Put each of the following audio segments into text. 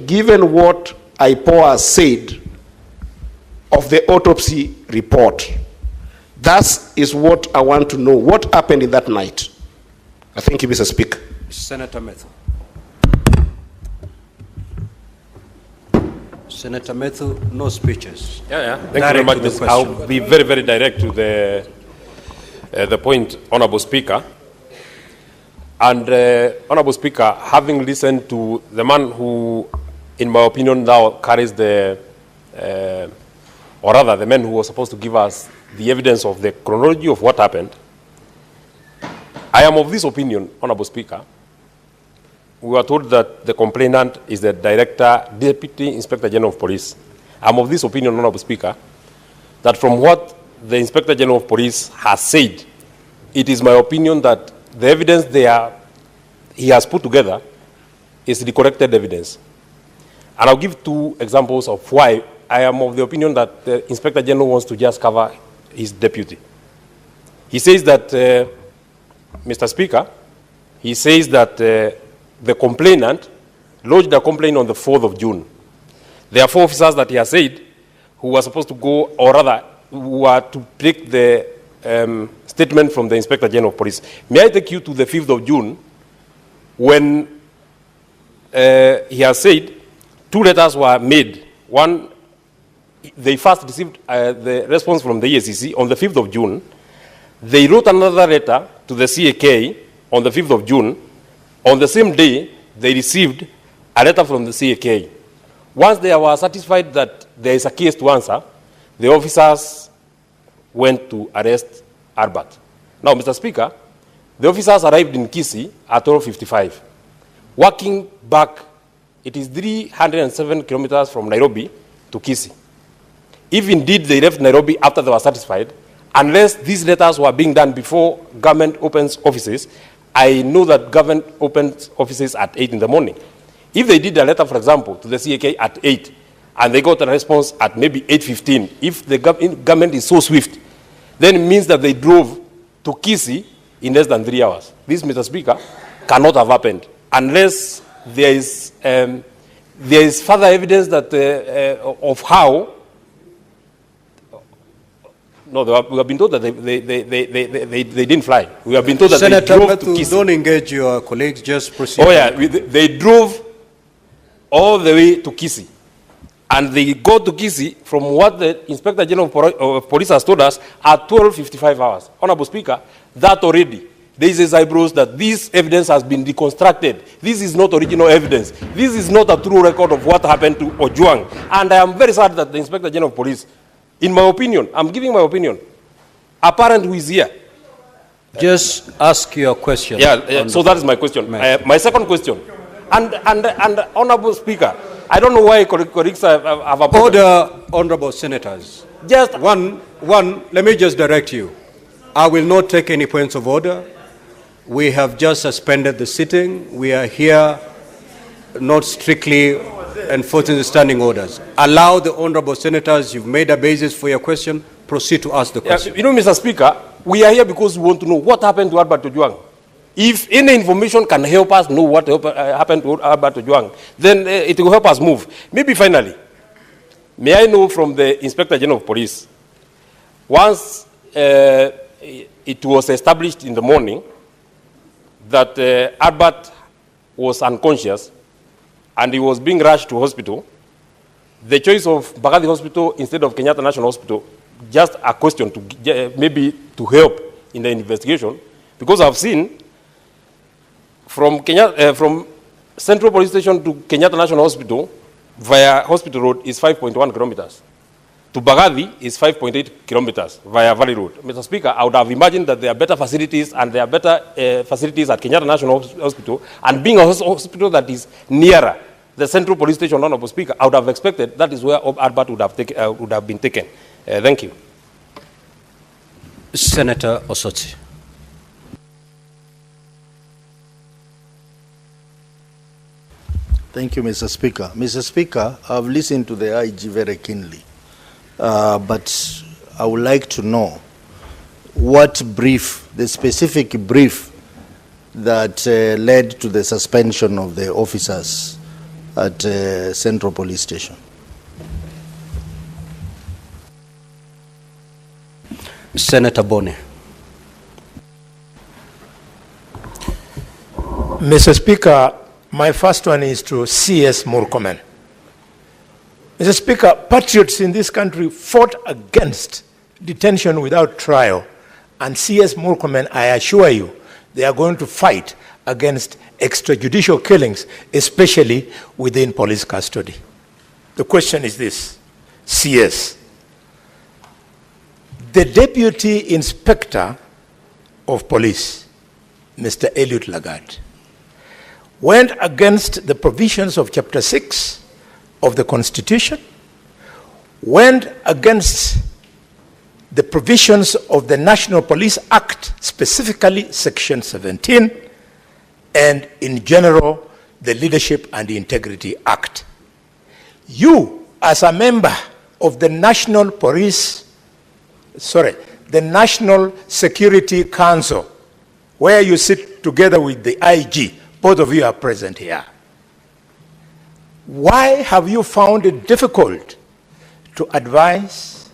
given what IPOA has said of the autopsy report, that is what I want to know. What happened in that night? I thank you, Mr. Speaker. Senator Methu. Senator Methu, no speeches. Thank you very much. I'll be very, very direct to the point, Honorable Speaker. And Honorable Speaker, having listened to the man who, in my opinion, now carries the, or rather the man who was supposed to give us the evidence of the chronology of what happened, I am of this opinion, Honorable Speaker. We were told that the complainant is the Director, Deputy Inspector General of Police. I'm of this opinion, Honorable Speaker, that from what the Inspector General of Police has said, it is my opinion that the evidence he has put together is the corrected evidence. And I'll give two examples of why I am of the opinion that the Inspector General wants to just cover his deputy. He says that, Mr. Speaker, he says that the complainant lodged a complaint on the 4th of June. There are 4 officers that he has said who were supposed to go, or rather, who were to take the statement from the Inspector General of Police. May I take you to the 5th of June when he has said 2 letters were made. One, they first received the response from the EACC on the 5th of June. They wrote another letter to the CAK on the 5th of June. On the same day, they received a letter from the CAK. Once they were satisfied that there is a case to answer, the officers went to arrest Albert. Now, Mr. Speaker, the officers arrived in Kisii at 12:55. Walking back, it is 307 kilometers from Nairobi to Kisii. If indeed they left Nairobi after they were satisfied, unless these letters were being done before government opens offices, I know that government opens offices at 8 in the morning. If they did a letter, for example, to the CAK at 8, and they got a response at maybe 8:15, if the government is so swift, then it means that they drove to Kisii in less than 3 hours. This, Mr. Speaker, cannot have happened unless there is further evidence that of how. No, we have been told that they didn't fly. We have been told that Senator they drove Methu, to Kisii. don't engage your colleagues, just proceed. Oh yeah, they drove all the way to Kisii. And they go to Kisii from what the Inspector General of Police has told us at 12:55 hours. Honorable Speaker, that already, there is eyebrows that this evidence has been deconstructed. This is not original evidence. This is not a true record of what happened to Ojwang. And I am very sad that the Inspector General of Police, in my opinion, I'm giving my opinion, a parent who is here. Just ask your question. So that is my question. My second question. And Honorable Speaker, I don't know why colleagues have a problem. Order, honorable senators. Just one, let me just direct you. I will not take any points of order. We have just suspended the sitting. We are here not strictly enforcing the standing orders. Allow the honorable senators, you've made a basis for your question, proceed to ask the question. You know, Mr. Speaker, we are here because we want to know what happened to Albert Ojwang. If any information can help us know what happened to Albert Ojwang, then it will help us move. Maybe finally, may I know from the Inspector General of Police, once it was established in the morning that Albert was unconscious and he was being rushed to hospital, the choice of Mbagathi Hospital instead of Kenyatta National Hospital, just a question to maybe to help in the investigation, because I've seen from Central Police Station to Kenyatta National Hospital via Hospital Road is 5.1 kilometers. To Mbagathi is 5.8 kilometers via Valley Road. Mr. Speaker, I would have imagined that there are better facilities and there are better facilities at Kenyatta National Hospital, and being a hospital that is nearer the Central Police Station, Honorable Speaker, I would have expected that is where Albert would have been taken. Thank you. Senator Osotsi. Thank you, Mr. Speaker. Mr. Speaker, I've listened to the IG very keenly, but I would like to know what brief, the specific brief that led to the suspension of the officers at Central Police Station. Senator Bone. Mr. Speaker, my first one is to CS Murkomen. Mr. Speaker, patriots in this country fought against detention without trial, and CS Murkomen, I assure you, they are going to fight against extrajudicial killings, especially within police custody. The question is this, CS. The Deputy Inspector of Police, Mr. Eliud Lagat, went against the provisions of Chapter 6 of the Constitution, went against the provisions of the National Police Act, specifically Section 17, and in general, the Leadership and Integrity Act. You, as a member of the National Security Council, where you sit together with the IG, both of you are present here. Why have you found it difficult to advise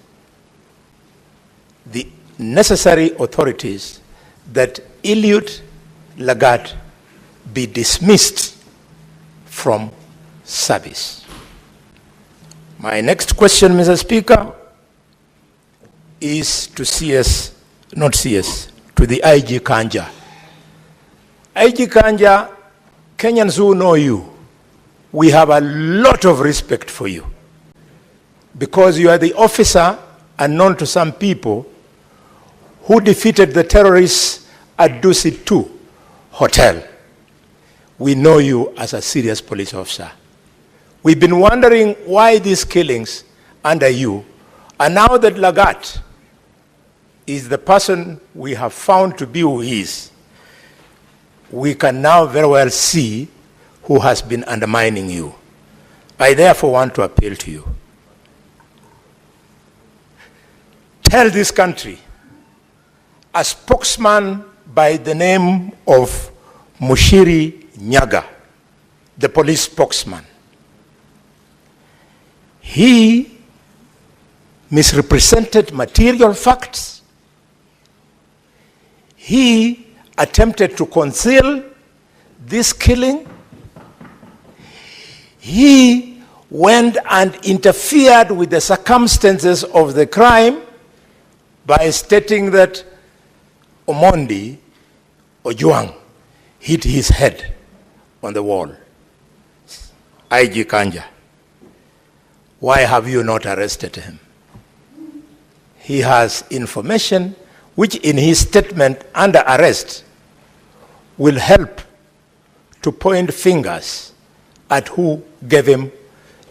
the necessary authorities that Eliud Lagat be dismissed from service? My next question, Mr. Speaker, is to to the IG Kanja. IG Kanja, Kenyans who know you, we have a lot of respect for you because you are the officer, unknown to some people, who defeated the terrorists at Dusit 2 Hotel. We know you as a serious police officer. We've been wondering why these killings under you, and now that Lagat is the person we have found to be who he is, we can now very well see who has been undermining you. I therefore want to appeal to you. Tell this country, a spokesman by the name of Mushiri Nyaga, the police spokesman, he misrepresented material facts. He attempted to conceal this killing. He went and interfered with the circumstances of the crime by stating that Omondi Ojwang hit his head on the wall. IG Kanja, why have you not arrested him? He has information which in his statement under arrest will help to point fingers at who gave him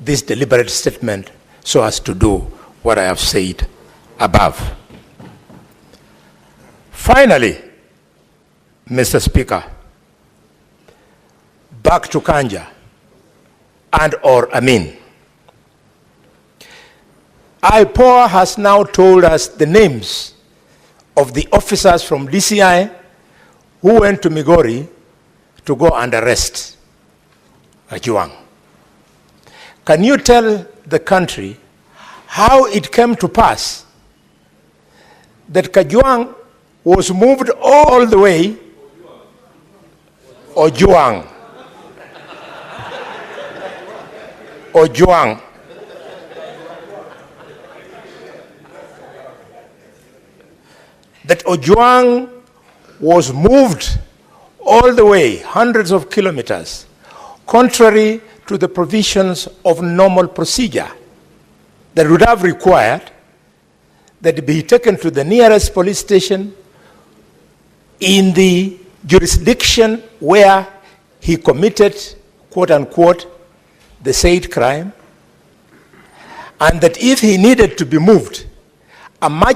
this deliberate statement so as to do what I have said above. Finally, Mr. Speaker, back to Kanja and or Amin. IPOA has now told us the names of the officers from DCI who went to Migori to go and arrest Ojwang. Can you tell the country how it came to pass that Ojwang was moved all the way, Ojwang, that Ojwang was moved all the way, hundreds of kilometers, contrary to the provisions of normal procedure that would have required that he be taken to the nearest police station in the jurisdiction where he committed, quote unquote, the said crime, and that if he needed to be moved, a